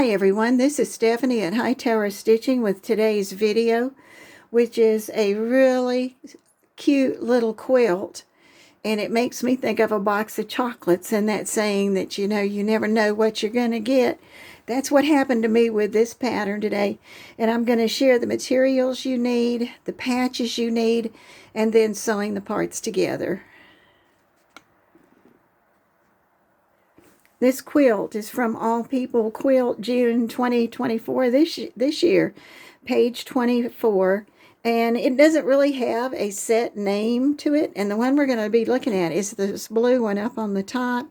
Hi everyone, this is Stephanie at Hightower Stitching with today's video, which is a really cute little quilt. And it makes me think of a box of chocolates and that saying that, you never know what you're going to get. That's what happened to me with this pattern today. And I'm going to share the materials you need, the patches you need, and then sewing the parts together. This quilt is from All People Quilt, June 2024, this year, page 24. And it doesn't really have a set name to it. And the one we're going to be looking at is this blue one up on the top,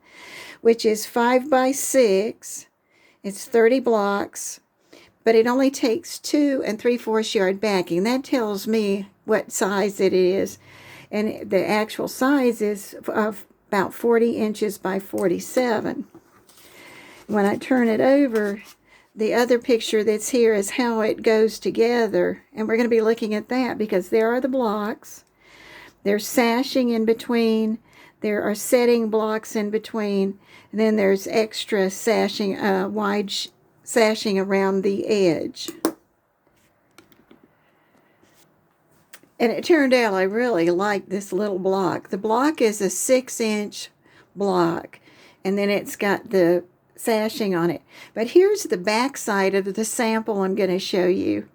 which is 5 by 6. It's 30 blocks, but it only takes 2 3/4 yard backing. That tells me what size it is. And the actual size is about 40 inches by 47. When I turn it over, the other picture that's here is how it goes together. And we're going to be looking at that because there are the blocks. There's sashing in between. There are setting blocks in between. And then there's extra sashing, wide sashing around the edge. And it turned out I really liked this little block. The block is a 6-inch block. And then it's got the sashing on it. But here's the back side of the sample I'm going to show you.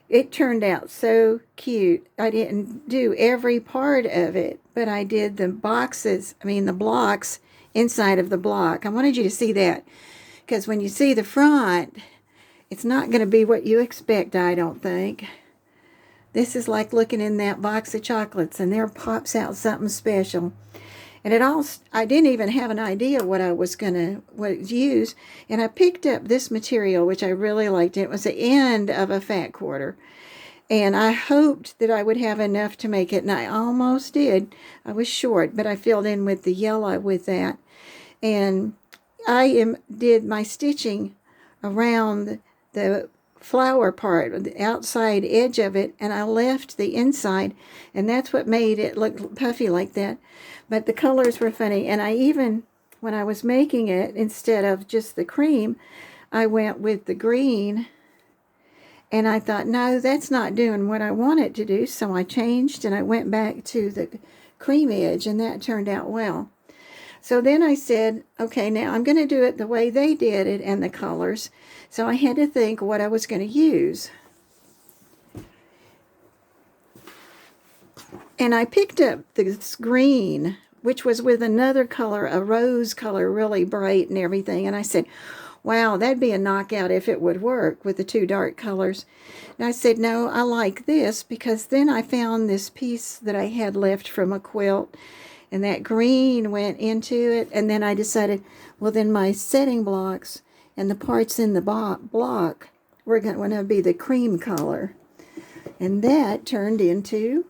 It turned out so cute. I didn't do every part of it, but I did the blocks inside of the block. I wanted you to see that because when you see the front, it's not going to be what you expect, I don't think. This is like looking in that box of chocolates and there pops out something special. And I didn't even have an idea what I was going to use. And I picked up this material, which I really liked. It was the end of a fat quarter. And I hoped that I would have enough to make it. And I almost did. I was short, but I filled in with the yellow with that. And I did my stitching around the flower part, the outside edge of it, and I left the inside, and that's what made it look puffy like that. But the colors were funny, and I even, when I was making it, instead of just the cream, I went with the green, and I thought, no, that's not doing what I want it to do, so I changed, and I went back to the cream edge, and that turned out well. So then I said, okay, now I'm going to do it the way they did it and the colors. So I had to think what I was going to use. And I picked up this green, which was with another color, a rose color, really bright and everything. And I said, wow, that'd be a knockout if it would work with the two dark colors. And I said, no, I like this because then I found this piece that I had left from a quilt. And that green went into it, and then I decided, well, then my setting blocks and the parts in the block were going to be the cream color. And that turned into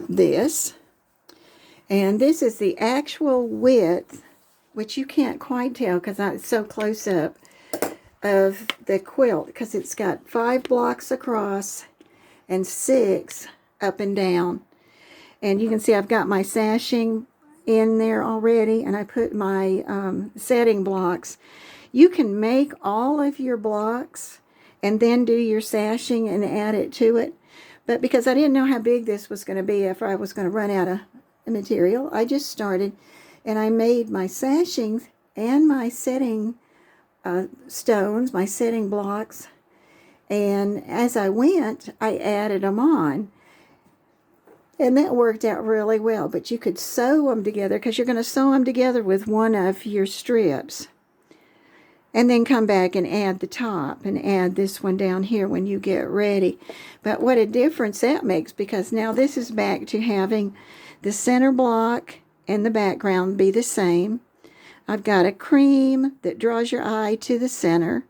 this. And this is the actual width, which you can't quite tell because it's so close up, of the quilt, because it's got 5 blocks across and 6 up and down. And you can see I've got my sashing in there already, and I put my setting blocks. You can make all of your blocks and then do your sashing and add it to it. But because I didn't know how big this was going to be, if I was going to run out of material, I just started and I made my sashing and my setting stones, my setting blocks, and as I went, I added them on, and that worked out really well. But you could sew them together because you're going to sew them together with one of your strips, and then come back and add the top and add this one down here when you get ready. But what a difference that makes, because now this is back to having the center block and the background be the same. I've got a cream that draws your eye to the center,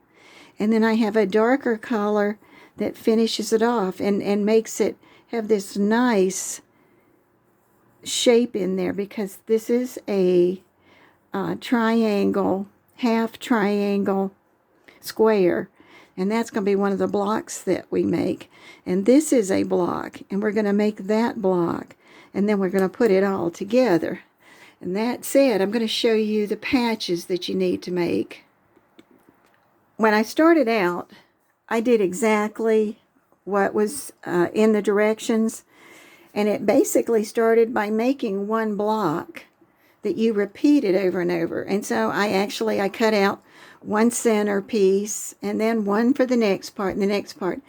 and then I have a darker color that finishes it off and makes it have this nice shape in there, because this is a triangle, half triangle square, and that's going to be one of the blocks that we make. And this is a block, and we're going to make that block, and then we're going to put it all together. And that said, I'm going to show you the patches that you need to make. When I started out, I did exactly what was in the directions, and it basically started by making one block that you repeated over and over. And so I cut out one center piece and then one for the next part and the next part.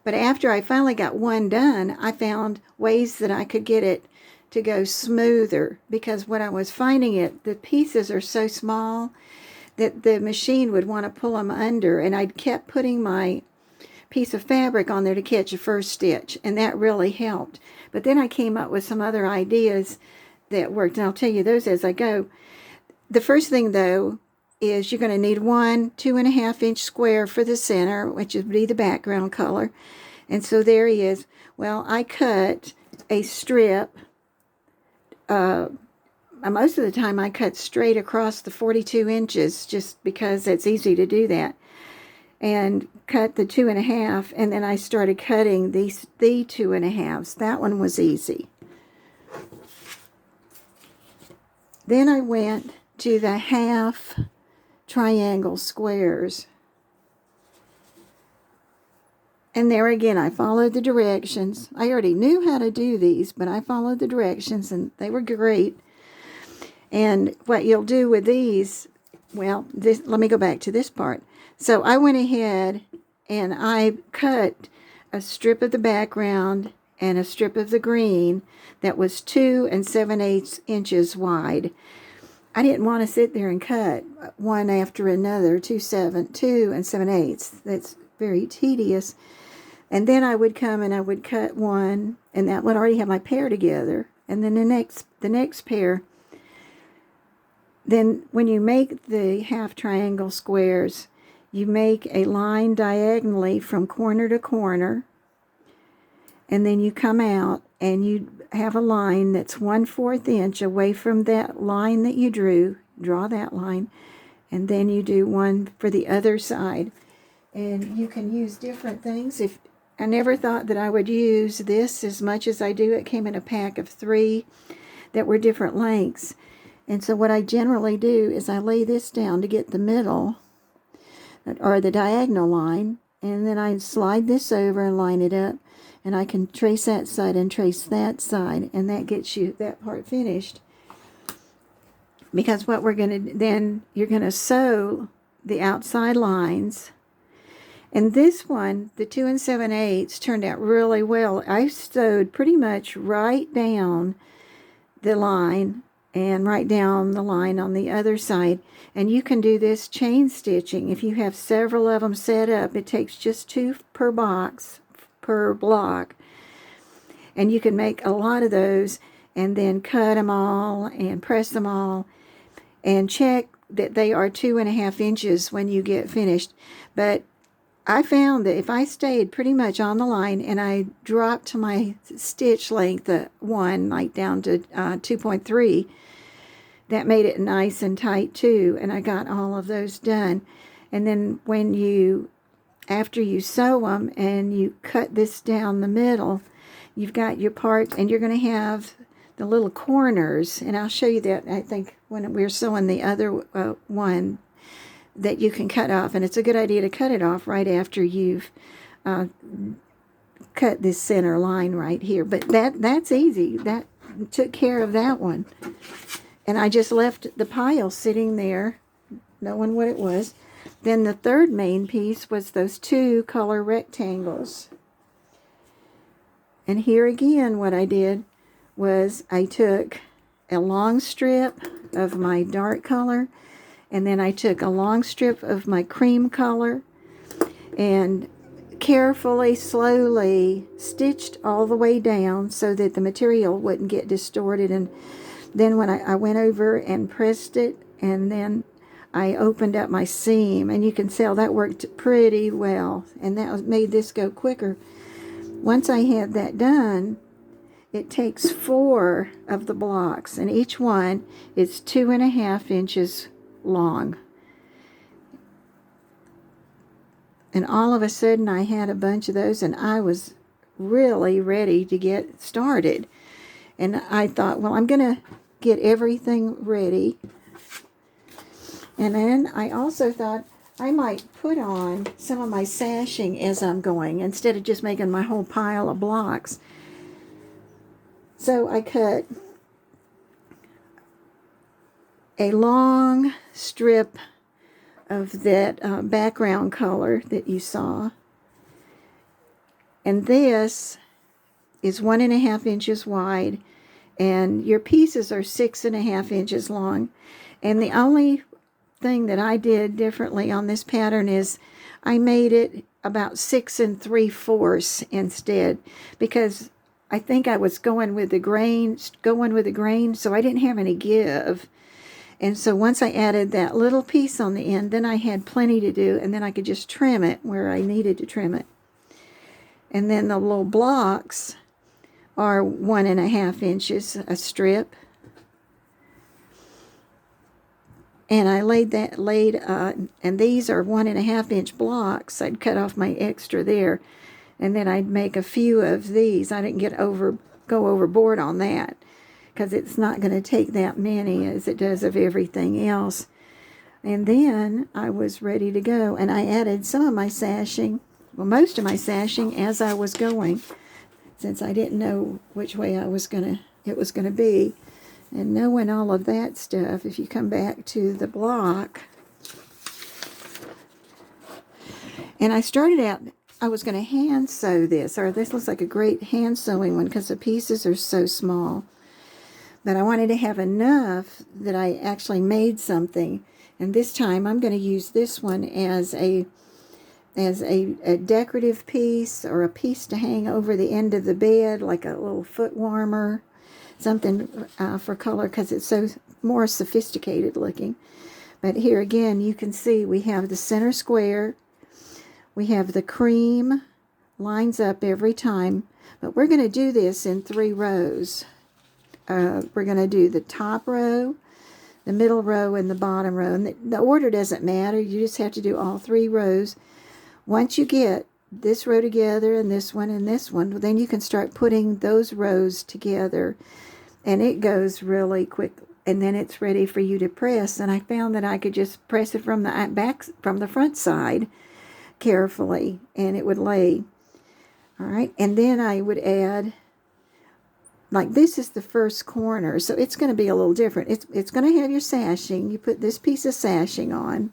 But after I finally got one done, I found ways that I could get it to go smoother, because when I was finding it, the pieces are so small that the machine would want to pull them under, and I kept putting my piece of fabric on there to catch the first stitch, and that really helped. But then I came up with some other ideas that worked, and I'll tell you those as I go. The first thing, though, is you're going to need one 2.5-inch square for the center, which would be the background color. And so there he is. Well, I cut a strip. Most of the time I cut straight across the 42 inches just because it's easy to do that. And cut the 2.5, and then I started cutting the 2.5s. That one was easy. Then I went to the half triangle squares. And there again, I followed the directions. I already knew how to do these, but I followed the directions, and they were great. And what you'll do with these, well, let me go back to this part. So I went ahead and I cut a strip of the background and a strip of the green that was 2 7/8 inches wide. I didn't want to sit there and cut one after another, 2 7/8. That's very tedious. And then I would come and I would cut one, and that would already have my pair together. And then the next pair. Then when you make the half triangle squares, you make a line diagonally from corner to corner, and then you come out and you have a line that's 1/4 inch away from that line that you drew. Draw that line, and then you do one for the other side. And you can use different things. I never thought that I would use this as much as I do. It came in a pack of 3 that were different lengths. And so what I generally do is I lay this down to get the middle, or the diagonal line, and then I slide this over and line it up, and I can trace that side and trace that side, and that gets you that part finished. Because what we're going to, then you're going to sew the outside lines. And this one, the 2 7/8, turned out really well. I sewed pretty much right down the line and right down the line on the other side. And you can do this chain stitching. If you have several of them set up, it takes just 2 per box, per block. And you can make a lot of those and then cut them all and press them all and check that they are 2.5 inches when you get finished. But I found that if I stayed pretty much on the line and I dropped my stitch length like down to 2.3, that made it nice and tight too, and I got all of those done. And then after you sew them and you cut this down the middle, you've got your parts, and you're going to have the little corners, and I'll show you that, I think, when we're sewing the other one, that you can cut off. And it's a good idea to cut it off right after you've cut this center line right here. But that's easy. That took care of that one. And I just left the pile sitting there, knowing what it was. Then the third main piece was those 2 color rectangles. And here again, what I did was I took a long strip of my dark color, and then I took a long strip of my cream color, and carefully, slowly stitched all the way down so that the material wouldn't get distorted. And then when I went over and pressed it, and then I opened up my seam, and you can tell that worked pretty well, and that made this go quicker. Once I had that done, it takes 4 of the blocks, and each one is 2.5 inches long. And all of a sudden I had a bunch of those, and I was really ready to get started. And I thought, well, I'm going to get everything ready. And then I also thought I might put on some of my sashing as I'm going, instead of just making my whole pile of blocks. So I cut a long strip of that background color that you saw. And this is 1.5 inches wide, and your pieces are 6.5 inches long. And the only thing that I did differently on this pattern is I made it about 6 3/4 instead, because I think I was going with the grain, so I didn't have any give. And so once I added that little piece on the end, then I had plenty to do, and then I could just trim it where I needed to trim it. And then the little blocks are 1.5 inches a strip. And I and these are 1.5 inch blocks. I'd cut off my extra there, and then I'd make a few of these. I didn't go overboard on that, because it's not going to take that many as it does of everything else. And then I was ready to go, and I added some of my sashing, well, most of my sashing, as I was going, since I didn't know which way it was going to be. And knowing all of that stuff, if you come back to the block, and I started out, I was going to hand sew this, or this looks like a great hand sewing one because the pieces are so small. But I wanted to have enough that I actually made something. And this time I'm going to use this one as a decorative piece, or a piece to hang over the end of the bed, like a little foot warmer. Something for color, because it's so more sophisticated looking. But here again, you can see we have the center square, we have the cream, lines up every time, but we're going to do this in 3 rows. We're going to do the top row, the middle row, and the bottom row. And the order doesn't matter, you just have to do all 3 rows. Once you get this row together, and this one, then you can start putting those rows together. And it goes really quick, and then it's ready for you to press. And I found that I could just press it from the front side carefully, and it would lay. All right, and then I would add, like, this is the first corner, so it's going to be a little different. It's going to have your sashing. You put this piece of sashing on,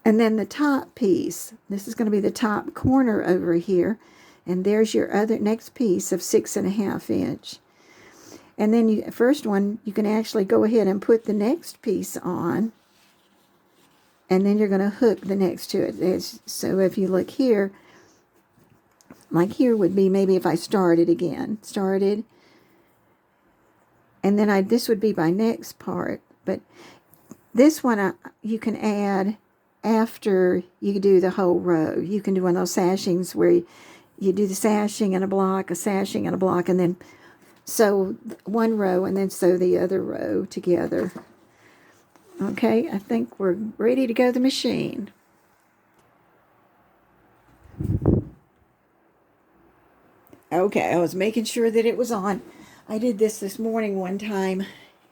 and then the top piece. This is going to be the top corner over here, and there's your next piece of 6.5 inch. And then first one, you can actually go ahead and put the next piece on, and then you're going to hook the next to it. So if you look here, like here would be maybe if I started, and then this would be my next part. But this one you can add after you do the whole row. You can do one of those sashings where you do the sashing and a block, and then sew one row and then sew the other row together. Okay, I think we're ready to go to the machine. Okay, I was making sure that it was on. I did this morning one time,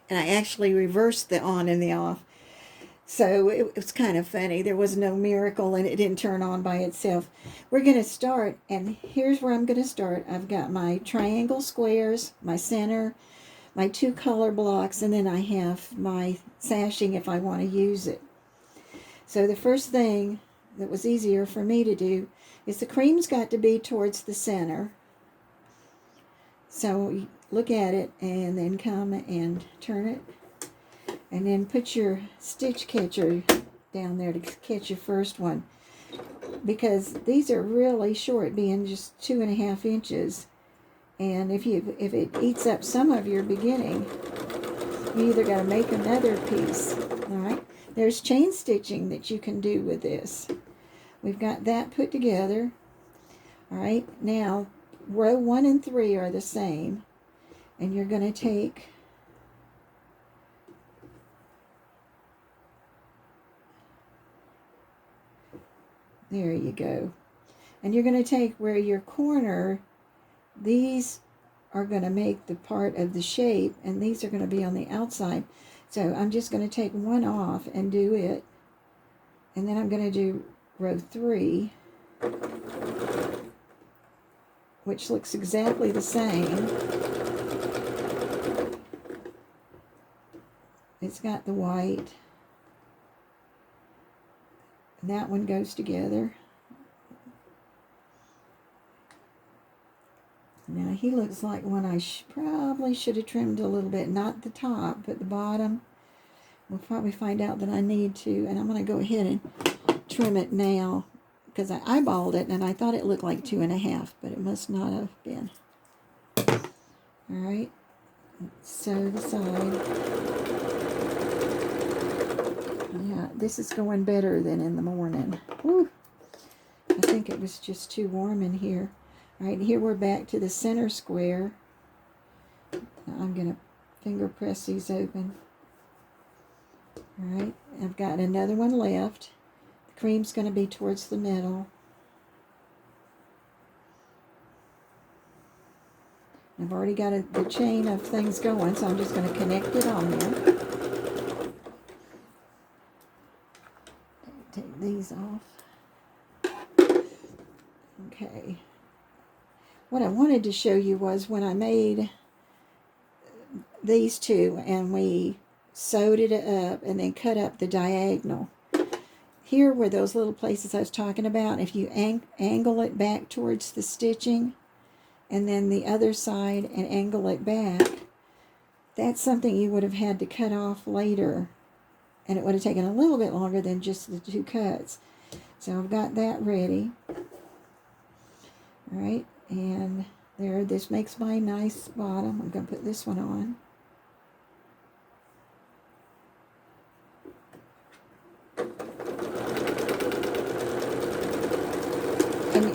and I actually reversed the on and the off. So it was kind of funny. There was no miracle, and it didn't turn on by itself. We're going to start, and here's where I'm going to start. I've got my triangle squares, my center, my 2 color blocks, and then I have my sashing if I want to use it. So the first thing that was easier for me to do is the cream's got to be towards the center. So look at it, and then come and turn it. And then put your stitch catcher down there to catch your first one, because these are really short, being just 2.5 inches. And if it eats up some of your beginning, you either got to make another piece. All right. There's chain stitching that you can do with this. We've got that put together. All right. Now, row 1 and 3 are the same, and you're going to take there you go. And you're going to take where your corner, these are going to make the part of the shape, and these are going to be on the outside. So I'm just going to take one off and do it, and then I'm going to do row 3, which looks exactly the same. It's got the white. And that one goes together. Now he looks like one I probably should have trimmed a little bit. Not the top, but the bottom. We'll probably find out that I need to. And I'm going to go ahead and trim it now, because I eyeballed it and I thought it looked like 2.5, but it must not have been. Alright. Sew the side. Yeah, this is going better than in the morning. Woo! I think it was just too warm in here. Alright, here we're back to the center square. Now I'm going to finger press these open. Alright, I've got another one left. The cream's going to be towards the middle. I've already got the chain of things going, so I'm just going to connect it on there. Take these off. Okay. What I wanted to show you was when I made these two and we sewed it up and then cut up the diagonal. Here were those little places I was talking about. If you angle it back towards the stitching and then the other side and angle it back, that's something you would have had to cut off later, and it would have taken a little bit longer than just the 2 cuts. So I've got that ready. Alright, and there, this makes my nice bottom. I'm going to put this one on.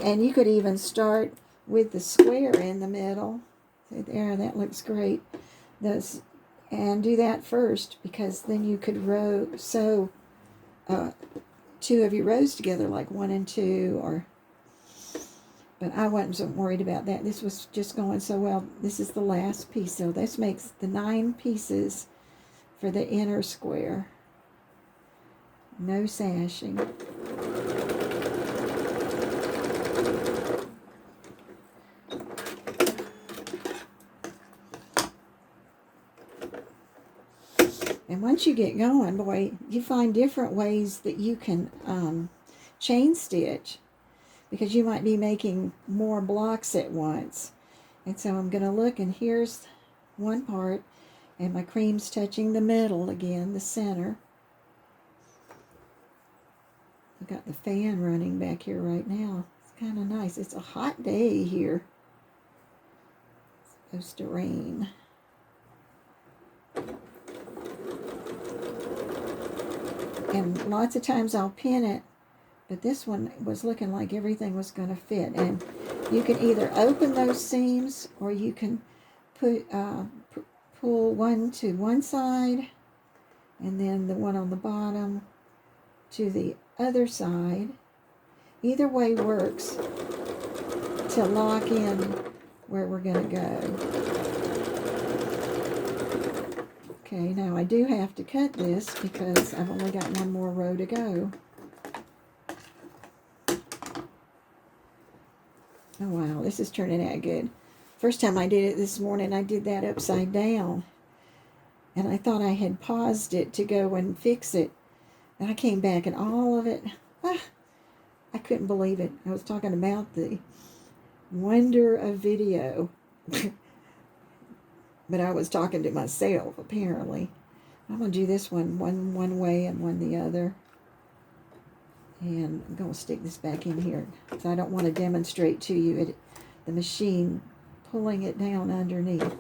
And you could even start with the square in the middle. So there, that looks great. And do that first, because then you could sew 2 of your rows together, like 1 and 2, or. But I wasn't so worried about that. This was just going so well. This is the last piece, so this makes the 9 pieces for the inner square. No sashing. And once you get going, boy, you find different ways that you can chain stitch, because you might be making more blocks at once. And so I'm going to look, and here's one part, and my cream's touching the middle again, the center. I've got the fan running back here right now. It's kind of nice. It's a hot day here. It's supposed to rain. And lots of times I'll pin it, but this one was looking like everything was going to fit. And you can either open those seams, or you can pull one to one side, and then the one on the bottom to the other side. Either way works to lock in where we're going to go. Okay, now I do have to cut this because I've only got one more row to go. Oh wow, this is turning out good. First time I did it this morning, I did that upside down. And I thought I had paused it to go and fix it. And I came back and all of it, I couldn't believe it. I was talking about the wonder of video. But I was talking to myself, apparently. I'm going to do this one way and one the other. And I'm going to stick this back in here, because I don't want to demonstrate to you the machine pulling it down underneath.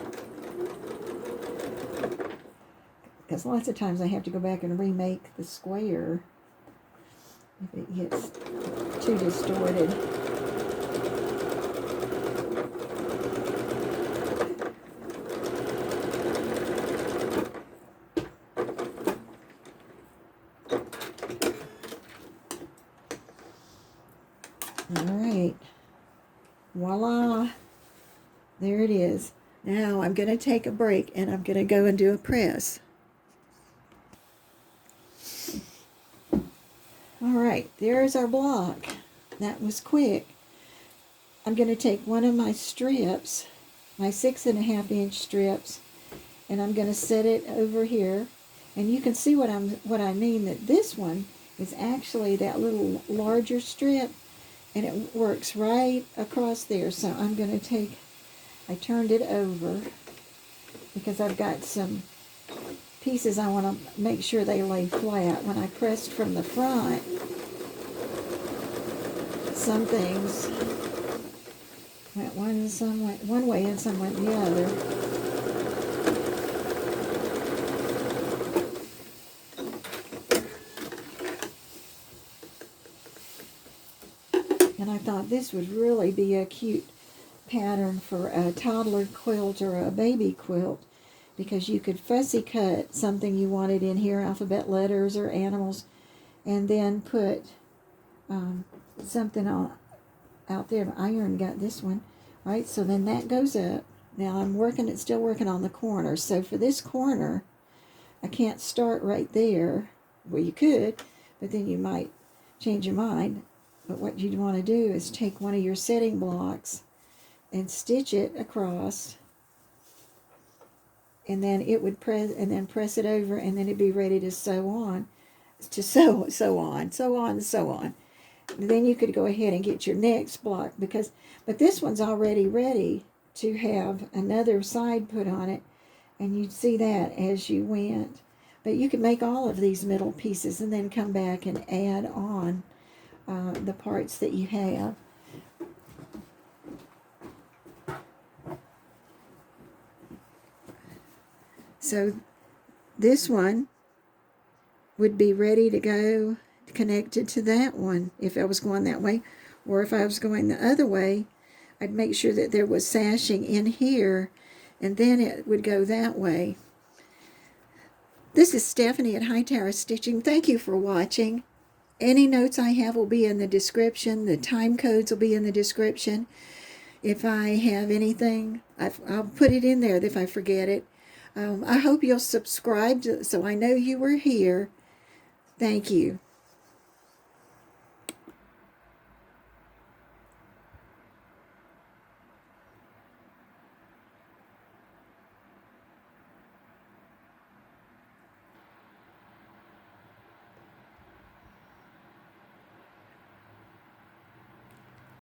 Because lots of times I have to go back and remake the square if it gets too distorted. Alright, voila, there it is. Now I'm going to take a break and I'm going to go and do a press. All right, there's our block. That was quick. I'm going to take one of my strips, my 6.5 inch strips, and I'm going to set it over here. And you can see what I mean, that this one is actually that little larger strip, and it works right across there. So I'm going to take, I turned it over because I've got some pieces I want to make sure they lay flat. When I pressed from the front, some things went one way and some went the other. And I thought this would really be a cute pattern for a toddler quilt or a baby quilt, because you could fussy cut something you wanted in here, alphabet letters or animals, and then put something on out there. Iron got this one, right? So then that goes up. Now I'm still working on the corner. So for this corner, I can't start right there. Well, you could, but then you might change your mind. But what you'd want to do is take one of your setting blocks and stitch it across, and then it would press it over, and then it'd be ready to sew on, And then you could go ahead and get your next block, but this one's already ready to have another side put on it, and you'd see that as you went. But you could make all of these middle pieces and then come back and add on the parts that you have. So this one would be ready to go connected to that one if I was going that way. Or if I was going the other way, I'd make sure that there was sashing in here, and then it would go that way. This is Stephanie at Hightower Stitching. Thank you for watching. Any notes I have will be in the description. The time codes will be in the description. If I have anything, I'll put it in there if I forget it. I hope you'll subscribe so I know you were here. Thank you.